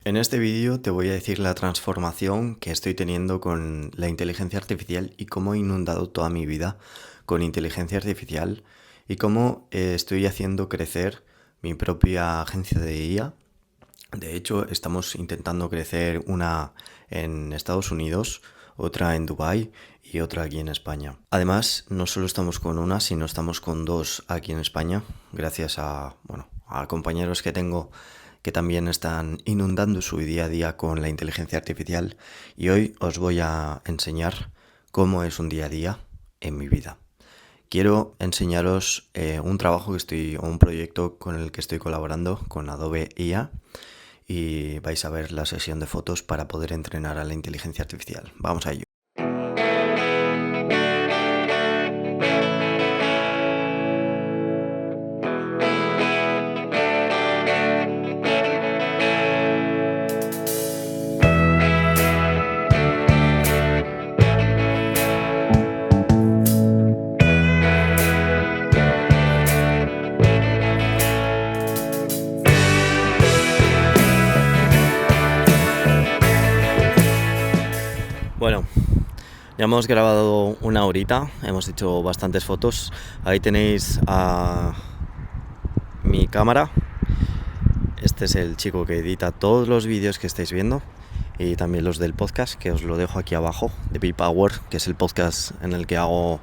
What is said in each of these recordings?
En este vídeo te voy a decir la transformación que estoy teniendo con la inteligencia artificial y cómo he inundado toda mi vida con inteligencia artificial y cómo estoy haciendo crecer mi propia agencia de IA. De hecho, estamos intentando crecer una en Estados Unidos, otra en Dubái y otra aquí en España. Además, no solo estamos con una, sino estamos con dos aquí en España, gracias a compañeros que tengo que también están inundando su día a día con la inteligencia artificial, y hoy os voy a enseñar cómo es un día a día en mi vida. Quiero enseñaros un trabajo o un proyecto con el que estoy colaborando con Adobe IA, y vais a ver la sesión de fotos para poder entrenar a la inteligencia artificial. Vamos a ello. Bueno, ya hemos grabado una horita, hemos hecho bastantes fotos. Ahí tenéis a mi cámara. Este es el chico que edita todos los vídeos que estáis viendo y también los del podcast, que os lo dejo aquí abajo, de B-Power, que es el podcast en el que hago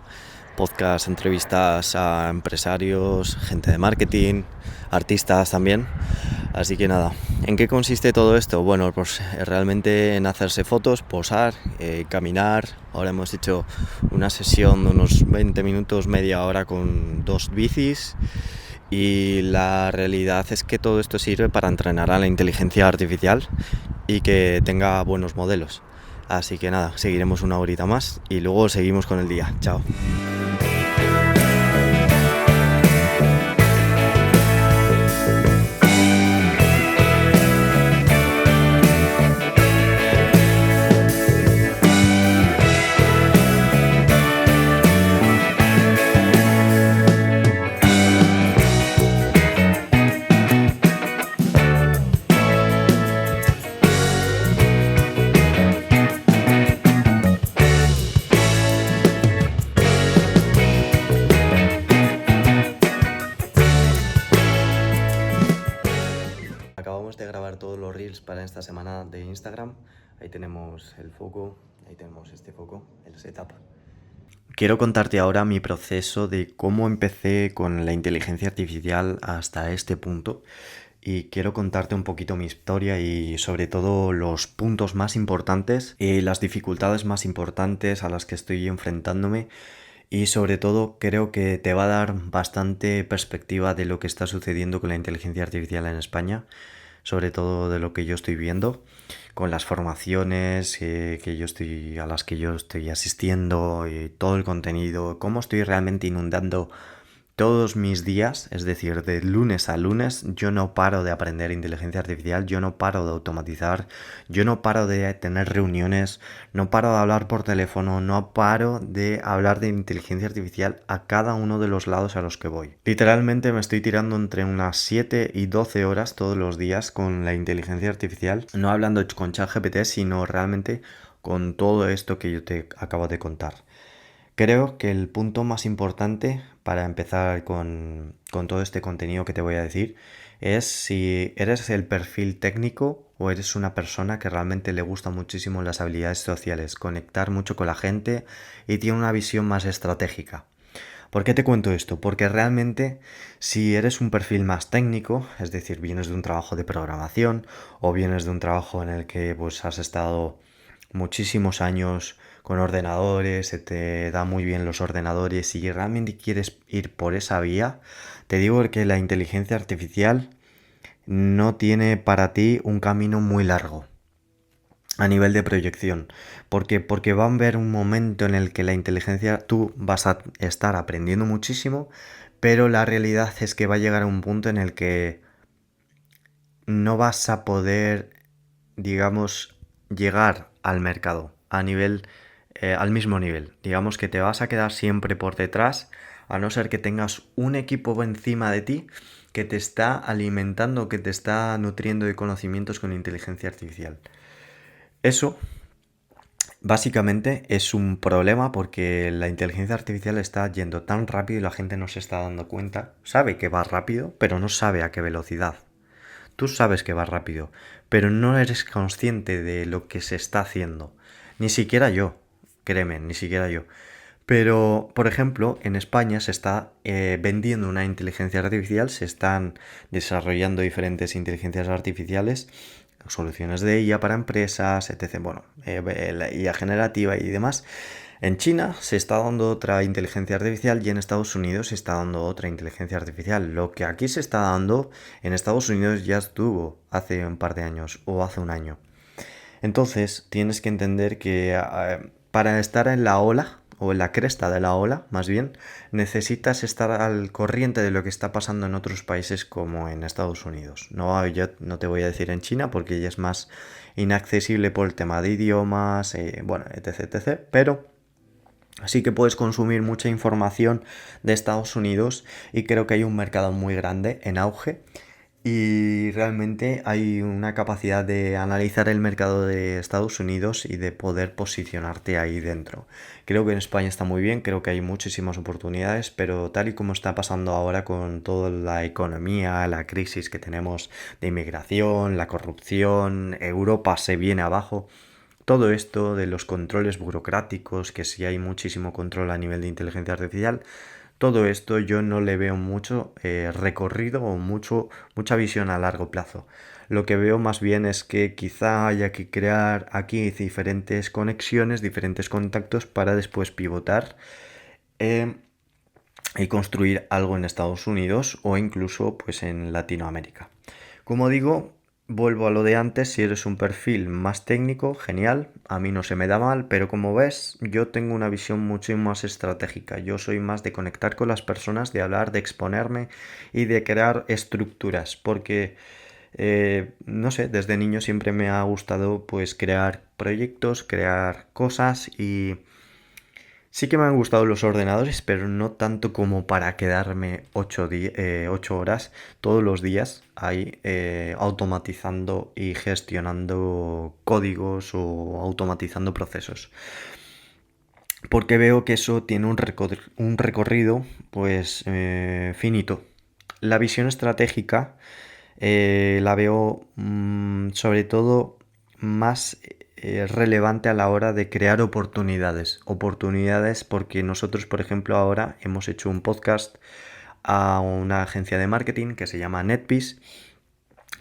entrevistas a empresarios, gente de marketing, artistas también. Así que nada, ¿en qué consiste todo esto? Bueno, pues realmente en hacerse fotos, posar, caminar. Ahora hemos hecho una sesión de unos 20 minutos, media hora con dos bicis. Y la realidad es que todo esto sirve para entrenar a la inteligencia artificial y que tenga buenos modelos. Así que nada, seguiremos una horita más y luego seguimos con el día. Chao. Acabamos de grabar todos los reels para esta semana de Instagram. Ahí tenemos el foco, ahí tenemos este foco, el setup. Quiero contarte ahora mi proceso de cómo empecé con la inteligencia artificial hasta este punto, y quiero contarte un poquito mi historia y sobre todo los puntos más importantes y las dificultades más importantes a las que estoy enfrentándome. Y sobre todo creo que te va a dar bastante perspectiva de lo que está sucediendo con la inteligencia artificial en España, sobre todo de lo que yo estoy viendo con las formaciones a las que yo estoy asistiendo, y todo el contenido, cómo estoy realmente inundando todos mis días. Es decir, de lunes a lunes yo no paro de aprender inteligencia artificial, yo no paro de automatizar, yo no paro de tener reuniones, no paro de hablar por teléfono, no paro de hablar de inteligencia artificial a cada uno de los lados a los que voy. Literalmente me estoy tirando entre unas 7 y 12 horas todos los días con la inteligencia artificial, no hablando con ChatGPT, sino realmente con todo esto que yo te acabo de contar. Creo que el punto más importante para empezar con todo este contenido que te voy a decir es si eres el perfil técnico o eres una persona que realmente le gusta muchísimo las habilidades sociales, conectar mucho con la gente y tiene una visión más estratégica. ¿Por qué te cuento esto? Porque realmente si eres un perfil más técnico, es decir, vienes de un trabajo de programación o vienes de un trabajo en el que pues has estado muchísimos años con ordenadores, se te da muy bien los ordenadores y realmente quieres ir por esa vía, te digo que la inteligencia artificial no tiene para ti un camino muy largo a nivel de proyección. ¿Por qué? Porque va a haber un momento en el que la inteligencia, tú vas a estar aprendiendo muchísimo, pero la realidad es que va a llegar a un punto en el que no vas a poder, digamos, llegar al mercado al mismo nivel. Digamos que te vas a quedar siempre por detrás, a no ser que tengas un equipo encima de ti que te está alimentando, que te está nutriendo de conocimientos con inteligencia artificial. Eso básicamente es un problema porque la inteligencia artificial está yendo tan rápido y la gente no se está dando cuenta. Sabe que va rápido, pero no sabe a qué velocidad. Tú sabes que va rápido, pero no eres consciente de lo que se está haciendo. Ni siquiera yo, créeme, ni siquiera yo. Pero, por ejemplo, en España se está vendiendo una inteligencia artificial, se están desarrollando diferentes inteligencias artificiales, soluciones de IA para empresas, etc. Bueno, la IA generativa y demás. En China se está dando otra inteligencia artificial y en Estados Unidos se está dando otra inteligencia artificial. Lo que aquí se está dando en Estados Unidos ya estuvo hace un par de años o hace un año. Entonces tienes que entender que para estar en la ola, o en la cresta de la ola, más bien, necesitas estar al corriente de lo que está pasando en otros países como en Estados Unidos. No, yo no te voy a decir en China porque ya es más inaccesible por el tema de idiomas, bueno, etc, etc. Pero sí que puedes consumir mucha información de Estados Unidos y creo que hay un mercado muy grande en auge y realmente hay una capacidad de analizar el mercado de Estados Unidos y de poder posicionarte ahí dentro. Creo que en España está muy bien, creo que hay muchísimas oportunidades, pero tal y como está pasando ahora con toda la economía, la crisis que tenemos de inmigración, la corrupción, Europa se viene abajo. Todo esto de los controles burocráticos, que sí hay muchísimo control a nivel de inteligencia artificial, todo esto yo no le veo mucho recorrido o mucha visión a largo plazo. Lo que veo más bien es que quizá haya que crear aquí diferentes conexiones, diferentes contactos para después pivotar eh, y construir algo en Estados Unidos o incluso pues en Latinoamérica. Como digo, vuelvo a lo de antes, si eres un perfil más técnico, genial, a mí no se me da mal, pero como ves, yo tengo una visión mucho más estratégica, yo soy más de conectar con las personas, de hablar, de exponerme y de crear estructuras, porque no sé, desde niño siempre me ha gustado pues crear proyectos, crear cosas y sí que me han gustado los ordenadores, pero no tanto como para quedarme 8 horas todos los días ahí automatizando y gestionando códigos o automatizando procesos. Porque veo que eso tiene un recorrido pues finito. La visión estratégica la veo sobre todo más relevante a la hora de crear oportunidades. Oportunidades porque nosotros, por ejemplo, ahora hemos hecho un podcast a una agencia de marketing que se llama NetPeace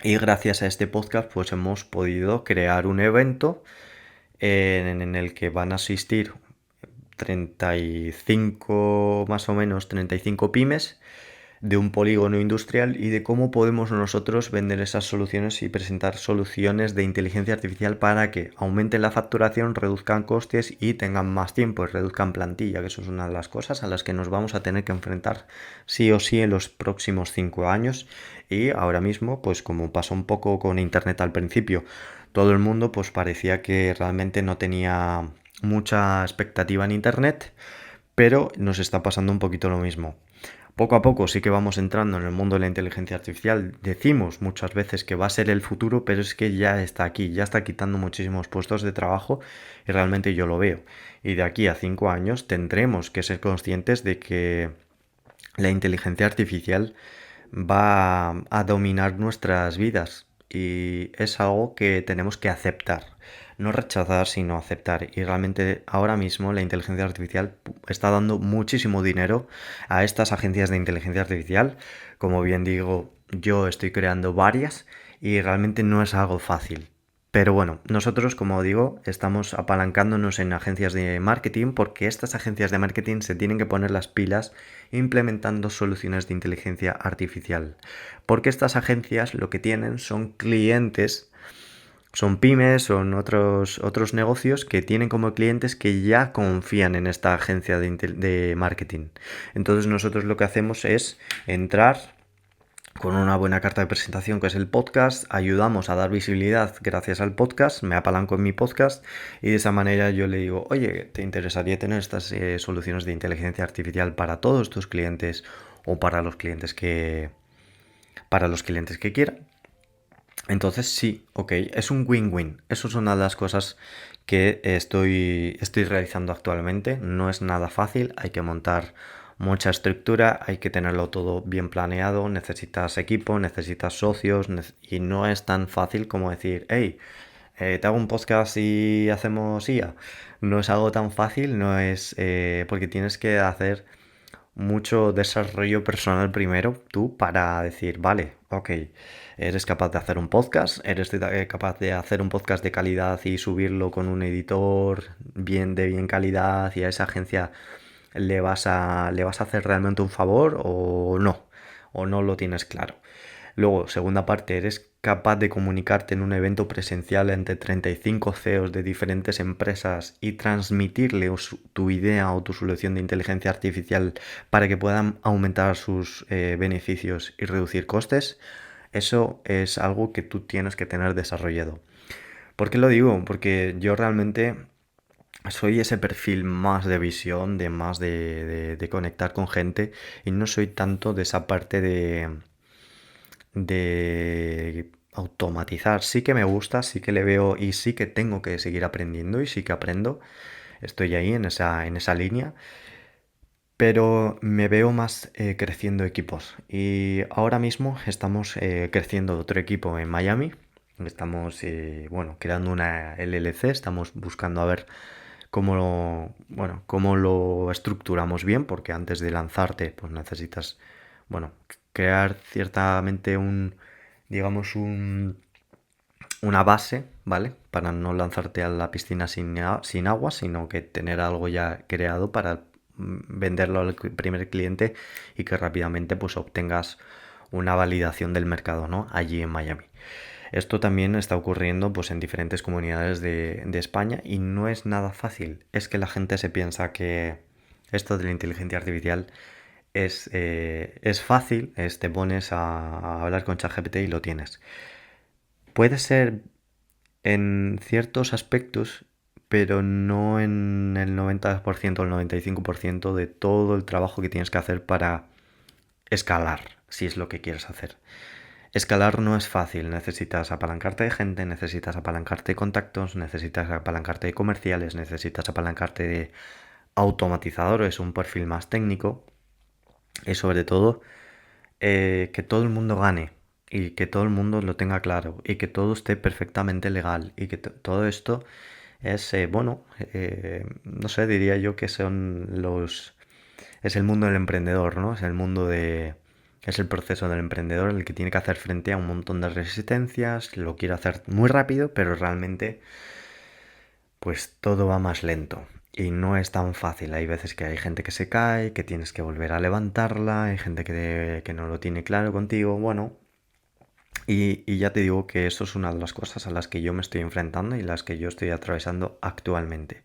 y gracias a este podcast pues hemos podido crear un evento en el que van a asistir 35, más o menos 35 pymes de un polígono industrial y de cómo podemos nosotros vender esas soluciones y presentar soluciones de inteligencia artificial para que aumenten la facturación, reduzcan costes y tengan más tiempo y reduzcan plantilla, que eso es una de las cosas a las que nos vamos a tener que enfrentar sí o sí en los próximos 5 años. Y ahora mismo, pues como pasó un poco con Internet al principio, todo el mundo pues parecía que realmente no tenía mucha expectativa en Internet, pero nos está pasando un poquito lo mismo. Poco a poco sí que vamos entrando en el mundo de la inteligencia artificial. Decimos muchas veces que va a ser el futuro, pero es que ya está aquí, ya está quitando muchísimos puestos de trabajo y realmente yo lo veo. Y de aquí a 5 años tendremos que ser conscientes de que la inteligencia artificial va a dominar nuestras vidas y es algo que tenemos que aceptar. No rechazar, sino aceptar. Y realmente ahora mismo la inteligencia artificial está dando muchísimo dinero a estas agencias de inteligencia artificial. Como bien digo, yo estoy creando varias y realmente no es algo fácil. Pero bueno, nosotros, como digo, estamos apalancándonos en agencias de marketing porque estas agencias de marketing se tienen que poner las pilas implementando soluciones de inteligencia artificial. Porque estas agencias lo que tienen son clientes, son pymes, son otros negocios que tienen como clientes que ya confían en esta agencia de marketing. Entonces nosotros lo que hacemos es entrar con una buena carta de presentación que es el podcast, ayudamos a dar visibilidad gracias al podcast, me apalanco en mi podcast y de esa manera yo le digo, oye, ¿te interesaría tener estas soluciones de inteligencia artificial para todos tus clientes o para los clientes para los clientes que quieran. Entonces sí, ok, es un win-win. Eso es una de las cosas que estoy realizando actualmente. No es nada fácil, hay que montar mucha estructura, hay que tenerlo todo bien planeado, necesitas equipo, necesitas socios y no es tan fácil como decir, hey, te hago un podcast y hacemos IA. No es algo tan fácil, no es porque tienes que hacer mucho desarrollo personal primero tú para decir, vale, ok, eres capaz de hacer un podcast, eres capaz de hacer un podcast de calidad y subirlo con un editor de bien calidad y a esa agencia le vas a hacer realmente un favor o no lo tienes claro. Luego, segunda parte, eres capaz de comunicarte en un evento presencial entre 35 CEOs de diferentes empresas y transmitirle tu idea o tu solución de inteligencia artificial para que puedan aumentar sus beneficios y reducir costes. Eso es algo que tú tienes que tener desarrollado. ¿Por qué lo digo? Porque yo realmente soy ese perfil más de visión, de más de conectar con gente y no soy tanto de esa parte de automatizar. Sí que me gusta, sí que le veo y sí que tengo que seguir aprendiendo y sí que aprendo. Estoy ahí en esa línea, pero me veo más creciendo equipos. Y ahora mismo estamos creciendo otro equipo en Miami. Estamos, bueno, creando una LLC, estamos buscando a ver cómo lo estructuramos bien, porque antes de lanzarte, pues necesitas, bueno, crear ciertamente digamos, una base, ¿vale? Para no lanzarte a la piscina sin agua, sino que tener algo ya creado para venderlo al primer cliente y que rápidamente pues obtengas una validación del mercado, ¿no? Allí en Miami. Esto también está ocurriendo pues en diferentes comunidades de España y no es nada fácil. Es que la gente se piensa que esto de la inteligencia artificial es fácil, te pones a hablar con ChatGPT y lo tienes. Puede ser en ciertos aspectos, pero no en el 90% o el 95% de todo el trabajo que tienes que hacer para escalar, si es lo que quieres hacer. Escalar no es fácil, necesitas apalancarte de gente, necesitas apalancarte de contactos, necesitas apalancarte de comerciales, necesitas apalancarte de automatizadores, un perfil más técnico y sobre todo que todo el mundo gane y que todo el mundo lo tenga claro y que todo esté perfectamente legal y que todo esto es, bueno, no sé, diría yo que es el mundo del emprendedor, ¿no? Es el proceso del emprendedor el que tiene que hacer frente a un montón de resistencias, lo quiere hacer muy rápido, pero realmente pues todo va más lento. Y no es tan fácil. Hay veces que hay gente que se cae, que tienes que volver a levantarla, hay gente que no lo tiene claro contigo. Bueno, y ya te digo que eso es una de las cosas a las que yo me estoy enfrentando y las que yo estoy atravesando actualmente.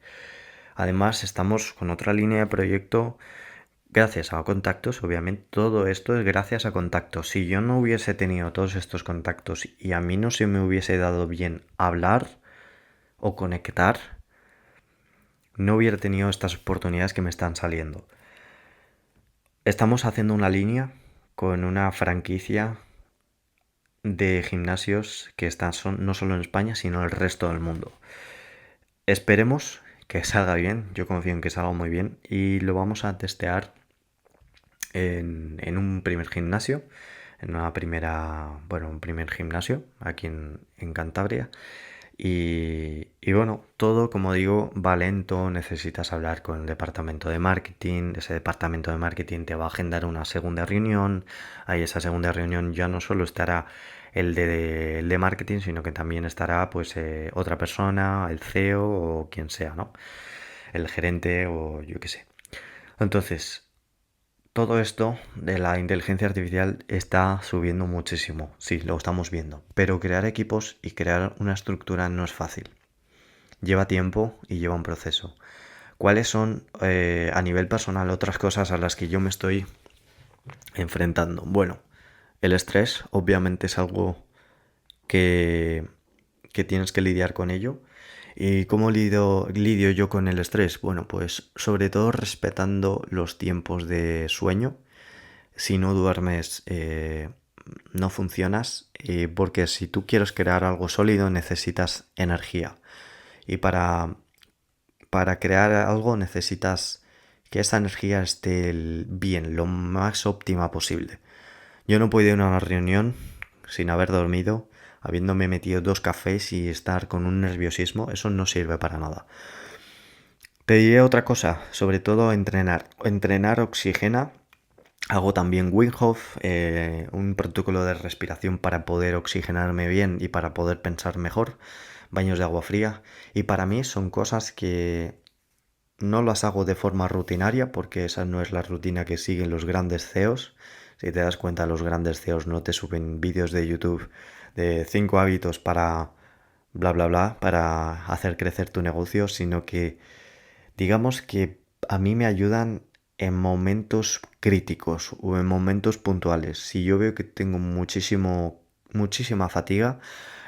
Además, estamos con otra línea de proyecto gracias a contactos. Obviamente, todo esto es gracias a contactos. Si yo no hubiese tenido todos estos contactos y a mí no se me hubiese dado bien hablar o conectar, no hubiera tenido estas oportunidades que me están saliendo. Estamos haciendo una línea con una franquicia de gimnasios que están no solo en España, sino en el resto del mundo. Esperemos que salga bien, yo confío en que salga muy bien y lo vamos a testear en un primer gimnasio, un primer gimnasio aquí en Cantabria. Y bueno, todo como digo va lento, necesitas hablar con el departamento de marketing, ese departamento de marketing te va a agendar una segunda reunión, ahí esa segunda reunión ya no solo estará el de marketing, sino que también estará pues otra persona, el CEO o quien sea, ¿no? El gerente o yo qué sé. Entonces, todo esto de la inteligencia artificial está subiendo muchísimo, sí, lo estamos viendo, pero crear equipos y crear una estructura no es fácil. Lleva tiempo y lleva un proceso. ¿Cuáles son a nivel personal otras cosas a las que yo me estoy enfrentando? Bueno, el estrés obviamente es algo que, que tienes que lidiar con ello. ¿Y cómo lidio yo con el estrés? Bueno, pues sobre todo respetando los tiempos de sueño. Si no duermes no funcionas, porque si tú quieres crear algo sólido necesitas energía. Y para crear algo necesitas que esa energía esté bien, lo más óptima posible. Yo no puedo ir a una reunión sin haber dormido, habiéndome metido 2 cafés y estar con un nerviosismo. Eso no sirve para nada. Te diré otra cosa, sobre todo entrenar. Entrenar oxigena. Hago también Wim Hof, un protocolo de respiración para poder oxigenarme bien y para poder pensar mejor. Baños de agua fría. Y para mí son cosas que no las hago de forma rutinaria porque esa no es la rutina que siguen los grandes CEOs. Si te das cuenta, los grandes CEOs no te suben vídeos de YouTube de 5 hábitos para bla bla bla, para hacer crecer tu negocio, sino que digamos que a mí me ayudan en momentos críticos o en momentos puntuales. Si yo veo que tengo muchísima fatiga,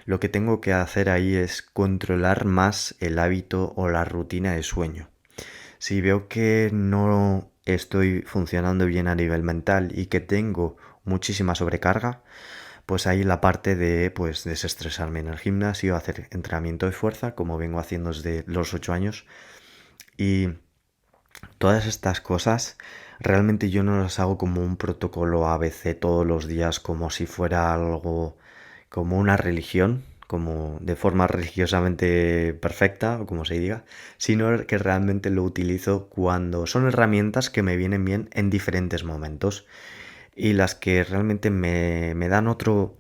lo que tengo que hacer ahí es controlar más el hábito o la rutina de sueño. Si veo que no estoy funcionando bien a nivel mental y que tengo muchísima sobrecarga, pues ahí la parte de pues desestresarme en el gimnasio, hacer entrenamiento de fuerza, como vengo haciendo desde los 8 años. Y todas estas cosas realmente yo no las hago como un protocolo ABC todos los días, como si fuera algo como una religión, como de forma religiosamente perfecta, o como se diga, sino que realmente lo utilizo cuando son herramientas que me vienen bien en diferentes momentos y las que realmente me dan otro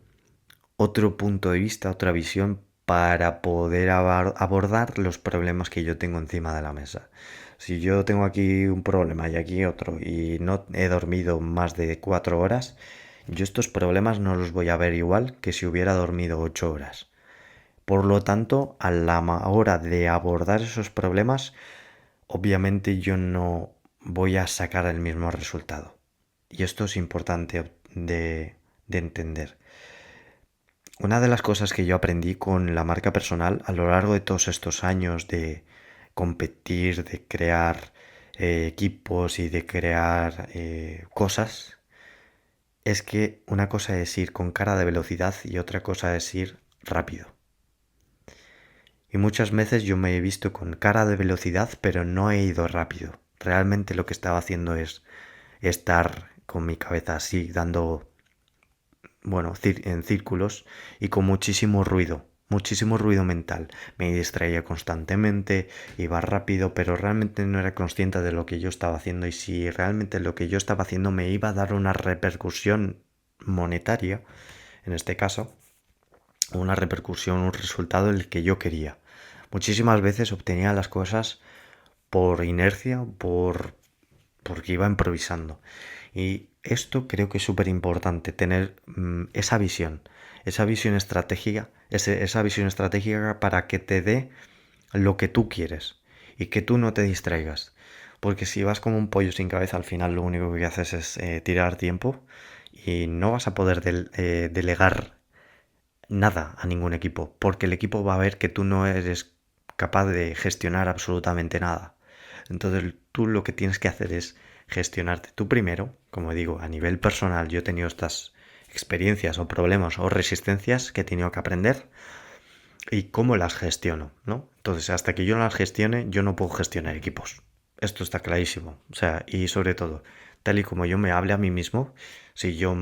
punto de vista, otra visión para poder abordar los problemas que yo tengo encima de la mesa. Si yo tengo aquí un problema y aquí otro y no he dormido más de 4 horas, yo estos problemas no los voy a ver igual que si hubiera dormido 8 horas. Por lo tanto, a la hora de abordar esos problemas, obviamente yo no voy a sacar el mismo resultado. Y esto es importante de entender. Una de las cosas que yo aprendí con la marca personal a lo largo de todos estos años de competir, de crear equipos y de crear cosas, es que una cosa es ir con cara de velocidad y otra cosa es ir rápido. Y muchas veces yo me he visto con cara de velocidad, pero no he ido rápido. Realmente lo que estaba haciendo es estar con mi cabeza así, dando, bueno, en círculos y con muchísimo ruido mental. Me distraía constantemente, iba rápido, pero realmente no era consciente de lo que yo estaba haciendo y si realmente lo que yo estaba haciendo me iba a dar una repercusión monetaria, en este caso, una repercusión, un resultado el que yo quería. Muchísimas veces obtenía las cosas por inercia, porque iba improvisando. Y esto creo que es súper importante, tener esa visión estratégica, esa visión estratégica para que te dé lo que tú quieres y que tú no te distraigas. Porque si vas como un pollo sin cabeza, al final lo único que haces es tirar tiempo y no vas a poder delegar nada a ningún equipo, porque el equipo va a ver que tú no eres capaz de gestionar absolutamente nada. Entonces tú lo que tienes que hacer es gestionarte tú primero. Como digo, a nivel personal yo he tenido estas experiencias o problemas o resistencias que he tenido que aprender y cómo las gestiono, ¿no? Entonces hasta que yo no las gestione yo no puedo gestionar equipos. Esto está clarísimo. O sea, y sobre todo, tal y como yo me hable a mí mismo, si yo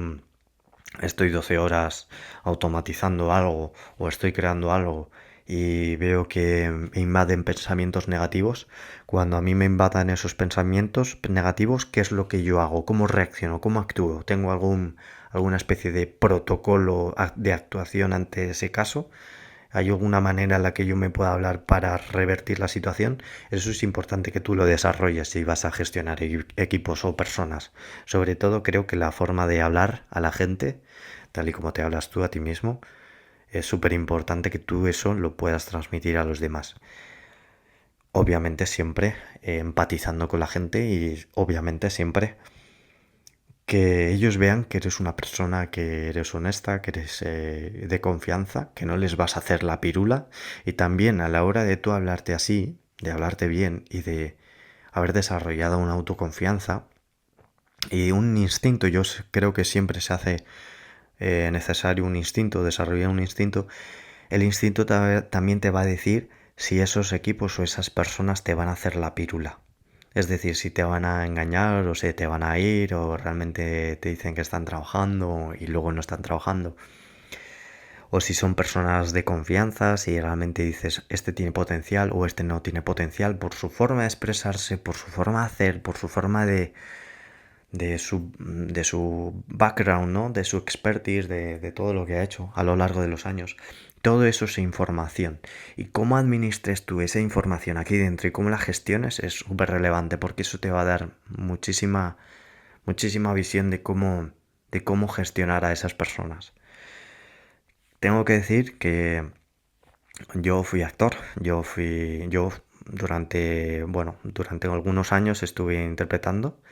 estoy 12 horas automatizando algo o estoy creando algo y veo que me invaden pensamientos negativos, cuando a mí me invadan esos pensamientos negativos, ¿qué es lo que yo hago? ¿Cómo reacciono? ¿Cómo actúo? ¿Tengo alguna especie de protocolo de actuación ante ese caso? ¿Hay alguna manera en la que yo me pueda hablar para revertir la situación? Eso es importante que tú lo desarrolles si vas a gestionar equipos o personas. Sobre todo creo que la forma de hablar a la gente, tal y como te hablas tú a ti mismo, es súper importante que tú eso lo puedas transmitir a los demás. Obviamente siempre empatizando con la gente y obviamente siempre que ellos vean que eres una persona, que eres honesta, que eres de confianza, que no les vas a hacer la pirula. Y también a la hora de tú hablarte así, de hablarte bien y de haber desarrollado una autoconfianza y un instinto, creo que siempre se hace necesario un instinto, desarrollar un instinto, el instinto también te va a decir si esos equipos o esas personas te van a hacer la pírula. Es decir, si te van a engañar o si te van a ir o realmente te dicen que están trabajando y luego no están trabajando. O si son personas de confianza, si realmente dices este tiene potencial o este no tiene potencial por su forma de expresarse, por su forma de hacer, por su forma de su background, ¿no? De su expertise, de todo lo que ha hecho a lo largo de los años. Todo eso es información. Y cómo administres tú esa información aquí dentro y cómo la gestiones es súper relevante porque eso te va a dar muchísima visión de cómo gestionar a esas personas. Tengo que decir que yo fui actor, yo durante algunos años estuve interpretando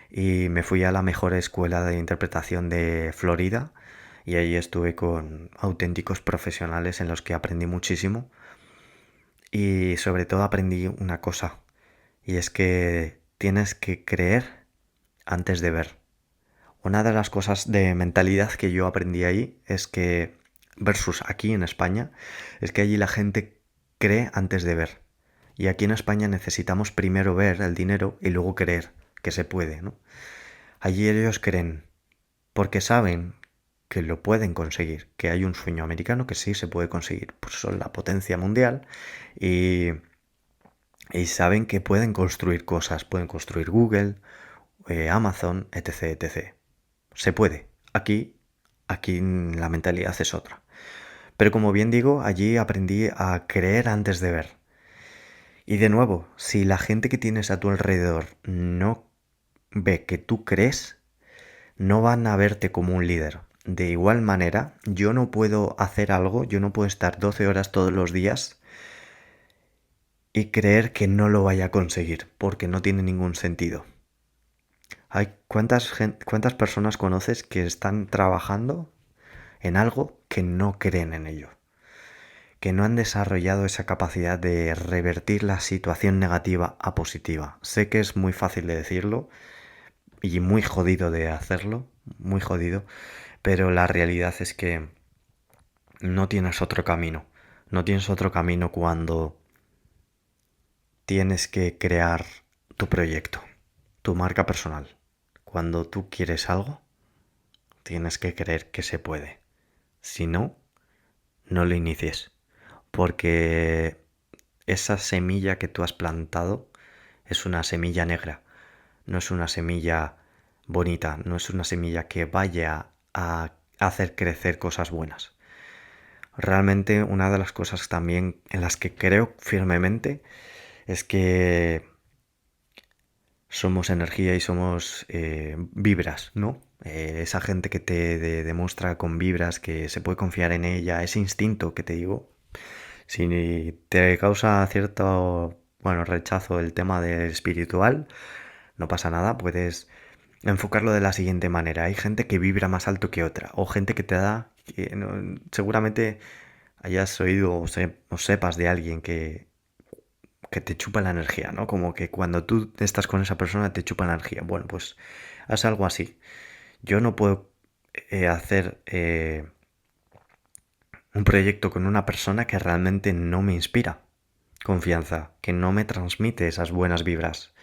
y me fui a la mejor escuela de interpretación de Florida y ahí estuve con auténticos profesionales en los que aprendí muchísimo y sobre todo aprendí una cosa y es que tienes que creer antes de ver. Una de las cosas de mentalidad que yo aprendí ahí es que, versus aquí en España, es que allí la gente cree antes de ver. Y aquí en España necesitamos primero ver el dinero y luego creer que se puede, ¿no? Allí ellos creen, porque saben que lo pueden conseguir, que hay un sueño americano que sí se puede conseguir, pues son la potencia mundial y, y saben que pueden construir cosas, pueden construir Google, Amazon, etc, etc. Se puede. Aquí la mentalidad es otra. Pero como bien digo, allí aprendí a creer antes de ver. Y de nuevo, si la gente que tienes a tu alrededor no ve que tú crees, no van a verte como un líder. De igual manera, yo no puedo hacer algo, yo no puedo estar 12 horas todos los días y creer que no lo vaya a conseguir, porque no tiene ningún sentido. ¿Cuántas personas conoces que están trabajando en algo que no creen en ello? Que no han desarrollado esa capacidad de revertir la situación negativa a positiva. Sé que es muy fácil de decirlo y muy jodido de hacerlo, muy jodido, pero la realidad es que no tienes otro camino. No tienes otro camino cuando tienes que crear tu proyecto, tu marca personal. Cuando tú quieres algo, tienes que creer que se puede. Si no, no lo inicies. Porque esa semilla que tú has plantado es una semilla negra. No es una semilla bonita, no es una semilla que vaya a hacer crecer cosas buenas. Realmente una de las cosas también en las que creo firmemente es que somos energía y somos vibras, ¿no? Esa gente que te demuestra con vibras que se puede confiar en ella, ese instinto que te digo, si te causa cierto, rechazo el tema del espiritual, no pasa nada, puedes enfocarlo de la siguiente manera. Hay gente que vibra más alto que otra, o gente que te da, seguramente hayas oído o sepas de alguien que te chupa la energía, ¿no? Como que cuando tú estás con esa persona te chupa la energía. Bueno, pues haz algo así. Yo no puedo hacer un proyecto con una persona que realmente no me inspira confianza, que no me transmite esas buenas vibras.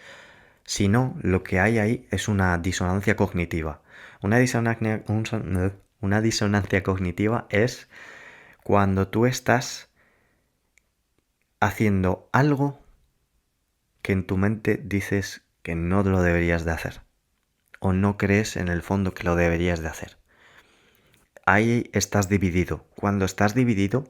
Si no, lo que hay ahí es una disonancia cognitiva. Una disonancia cognitiva es cuando tú estás haciendo algo que en tu mente dices que no lo deberías de hacer o no crees en el fondo que lo deberías de hacer. Ahí estás dividido. Cuando estás dividido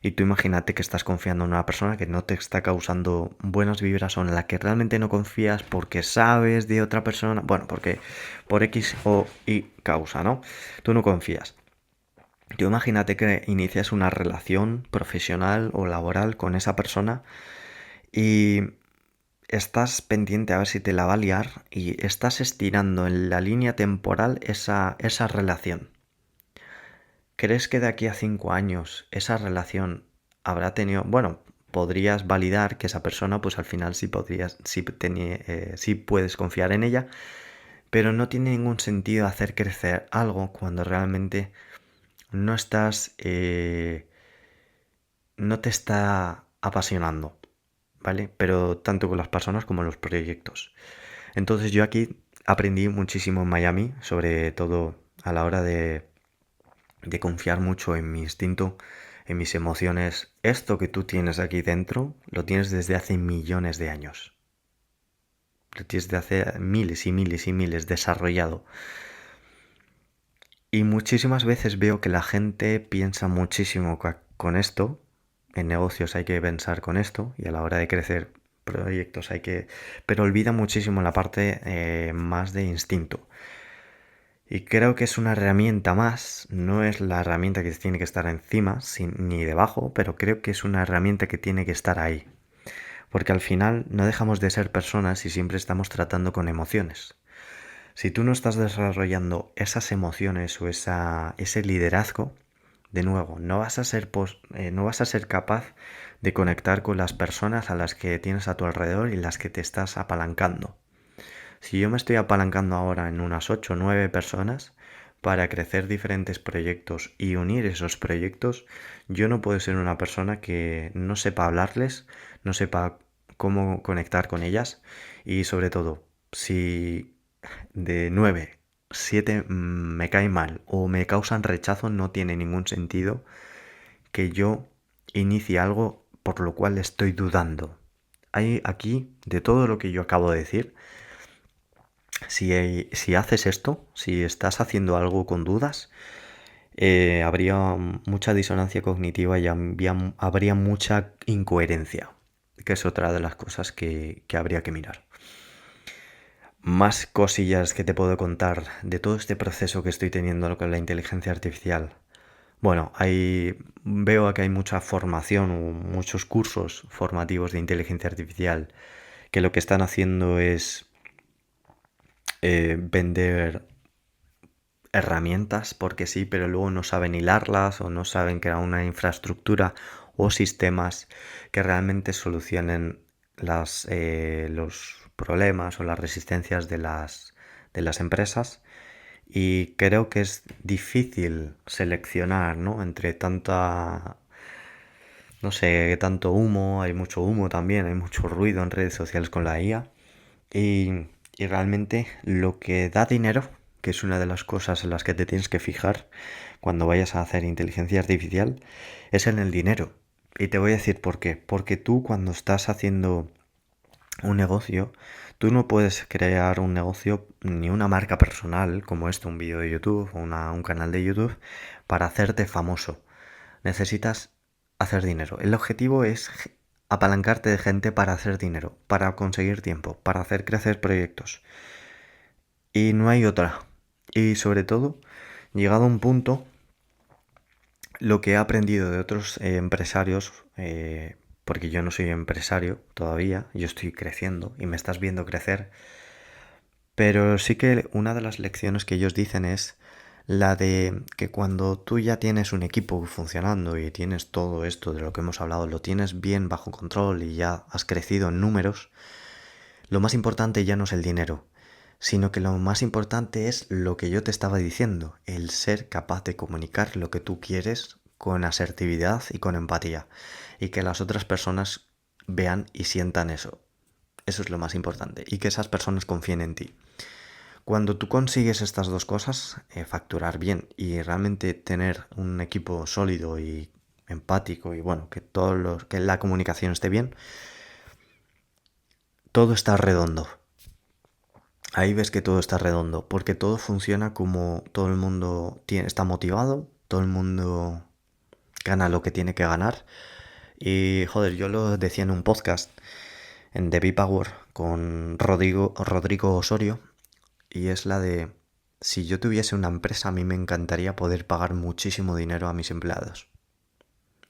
y tú imagínate que estás confiando en una persona que no te está causando buenas vibras o en la que realmente no confías porque sabes de otra persona, porque por X o Y causa, ¿no? Tú no confías. Tú imagínate que inicias una relación profesional o laboral con esa persona y estás pendiente a ver si te la va a liar y estás estirando en la línea temporal esa relación. ¿Crees que de aquí a 5 años esa relación habrá tenido... podrías validar que esa persona, pues al final sí puedes confiar en ella, pero no tiene ningún sentido hacer crecer algo cuando realmente no estás, no te está apasionando, ¿vale? Pero tanto con las personas como los proyectos. Entonces yo aquí aprendí muchísimo en Miami, sobre todo a la hora de confiar mucho en mi instinto, en mis emociones. Esto que tú tienes aquí dentro, lo tienes desde hace millones de años. Lo tienes desde hace miles y miles y miles desarrollado. Y muchísimas veces veo que la gente piensa muchísimo con esto. En negocios hay que pensar con esto y a la hora de crecer proyectos hay que... Pero olvida muchísimo la parte más de instinto. Y creo que es una herramienta más, no es la herramienta que tiene que estar encima ni debajo, pero creo que es una herramienta que tiene que estar ahí. Porque al final no dejamos de ser personas y siempre estamos tratando con emociones. Si tú no estás desarrollando esas emociones o ese liderazgo, de nuevo, no vas a ser capaz de conectar con las personas a las que tienes a tu alrededor y las que te estás apalancando. Si yo me estoy apalancando ahora en unas 8 o 9 personas para crecer diferentes proyectos y unir esos proyectos, yo no puedo ser una persona que no sepa hablarles, no sepa cómo conectar con ellas y sobre todo, si de 9 7 me caen mal o me causan rechazo, no tiene ningún sentido que yo inicie algo por lo cual estoy dudando. Hay aquí, de todo lo que yo acabo de decir, si haces esto, si estás haciendo algo con dudas, habría mucha disonancia cognitiva y habría mucha incoherencia, que es otra de las cosas que habría que mirar. Más cosillas que te puedo contar de todo este proceso que estoy teniendo con la inteligencia artificial. Bueno, veo que hay mucha formación o muchos cursos formativos de inteligencia artificial que lo que están haciendo es vender herramientas porque sí, pero luego no saben hilarlas o no saben crear una infraestructura o sistemas que realmente solucionen los problemas o las resistencias de las empresas. Y creo que es difícil seleccionar, ¿no? Entre no sé, tanto humo, hay mucho humo también, hay mucho ruido en redes sociales con la IA. Y realmente lo que da dinero, que es una de las cosas en las que te tienes que fijar cuando vayas a hacer inteligencia artificial, es en el dinero. Y te voy a decir por qué. Porque tú cuando estás haciendo un negocio, tú no puedes crear un negocio ni una marca personal como esto, un vídeo de YouTube o un canal de YouTube, para hacerte famoso. Necesitas hacer dinero. El objetivo es apalancarte de gente para hacer dinero, para conseguir tiempo, para hacer crecer proyectos. Y no hay otra. Y sobre todo, llegado a un punto, lo que he aprendido de otros empresarios, porque yo no soy empresario todavía, yo estoy creciendo y me estás viendo crecer, pero sí que una de las lecciones que ellos dicen es la de que cuando tú ya tienes un equipo funcionando y tienes todo esto de lo que hemos hablado, lo tienes bien bajo control y ya has crecido en números, lo más importante ya no es el dinero, sino que lo más importante es lo que yo te estaba diciendo, el ser capaz de comunicar lo que tú quieres con asertividad y con empatía, y que las otras personas vean y sientan eso. Eso es lo más importante, y que esas personas confíen en ti. Cuando tú consigues estas dos cosas, facturar bien y realmente tener un equipo sólido y empático y bueno, que la comunicación esté bien, todo está redondo. Ahí ves que todo está redondo, porque todo funciona como todo el mundo está motivado, todo el mundo gana lo que tiene que ganar. Y joder, yo lo decía en un podcast en The Big Power con Rodrigo Osorio, y es la de, si yo tuviese una empresa, a mí me encantaría poder pagar muchísimo dinero a mis empleados,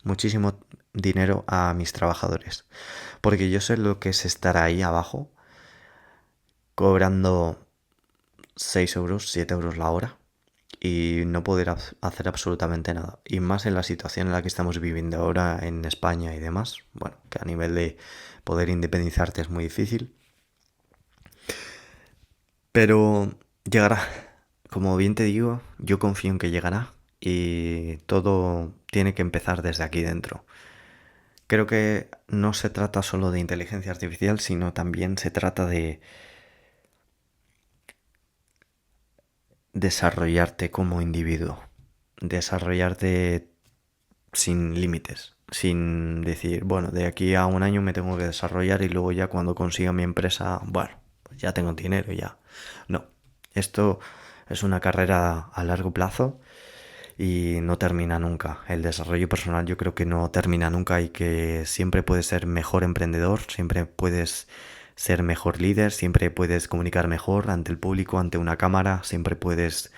muchísimo dinero a mis trabajadores, porque yo sé lo que es estar ahí abajo cobrando 6 euros, 7 euros la hora y no poder hacer absolutamente nada. Y más en la situación en la que estamos viviendo ahora en España y demás, bueno, que a nivel de poder independizarte es muy difícil. Pero llegará. Como bien te digo, yo confío en que llegará y todo tiene que empezar desde aquí dentro. Creo que no se trata solo de inteligencia artificial, sino también se trata de desarrollarte como individuo, desarrollarte sin límites, sin decir, bueno, de aquí a un año me tengo que desarrollar y luego ya cuando consiga mi empresa, bueno, pues ya tengo dinero, ya. No, esto es una carrera a largo plazo y no termina nunca. El desarrollo personal yo creo que no termina nunca y que siempre puedes ser mejor emprendedor, siempre puedes ser mejor líder, siempre puedes comunicar mejor ante el público, ante una cámara, siempre puedes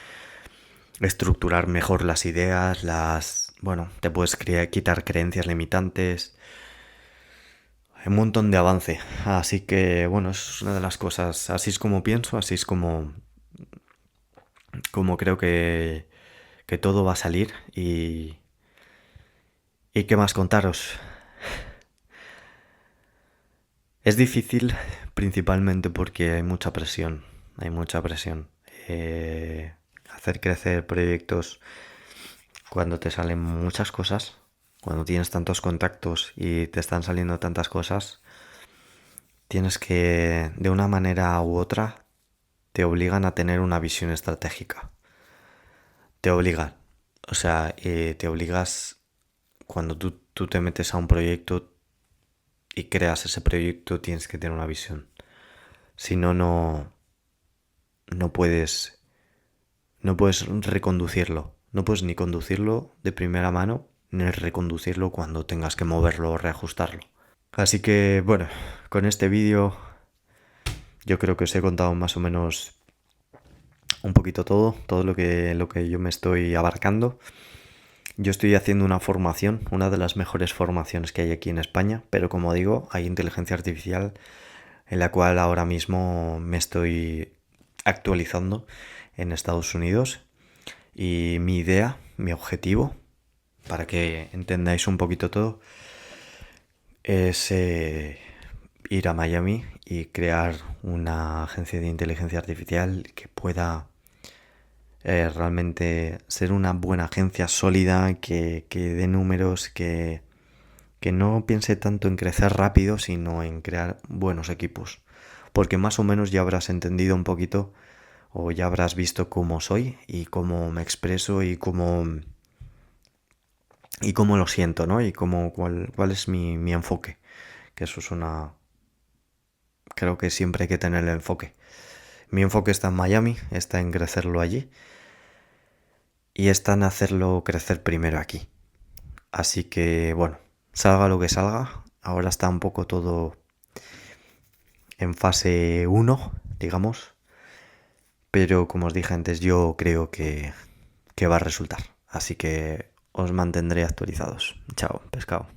estructurar mejor las ideas, bueno, te puedes quitar creencias limitantes. Hay un montón de avance, así que bueno, es una de las cosas, así es como pienso, así es como creo que todo va a salir y qué más contaros. Es difícil principalmente porque hay mucha presión, hay mucha presión. Hacer crecer proyectos cuando te salen muchas cosas, cuando tienes tantos contactos y te están saliendo tantas cosas, tienes que, de una manera u otra, te obligan a tener una visión estratégica. Te obligan. O sea, te obligas cuando tú te metes a un proyecto y creas ese proyecto, tienes que tener una visión. Si no, no puedes, no puedes reconducirlo. No puedes ni conducirlo de primera mano, ni reconducirlo cuando tengas que moverlo o reajustarlo. Así que, bueno, con este vídeo yo creo que os he contado más o menos un poquito todo lo que yo me estoy abarcando. Yo estoy haciendo una formación, una de las mejores formaciones que hay aquí en España, pero como digo, hay inteligencia artificial en la cual ahora mismo me estoy actualizando en Estados Unidos y mi idea, mi objetivo, para que entendáis un poquito todo, es ir a Miami y crear una agencia de inteligencia artificial que pueda realmente ser una buena agencia sólida, que dé números, que no piense tanto en crecer rápido, sino en crear buenos equipos. Porque más o menos ya habrás entendido un poquito o ya habrás visto cómo soy y cómo me expreso y cómo lo siento, ¿no? Y cuál es mi enfoque. Que eso es una... Creo que siempre hay que tener el enfoque. Mi enfoque está en Miami, está en crecerlo allí y está en hacerlo crecer primero aquí. Así que, bueno, salga lo que salga, ahora está un poco todo en fase 1, digamos, pero como os dije antes, yo creo que va a resultar. Así que os mantendré actualizados. Chao, pescado.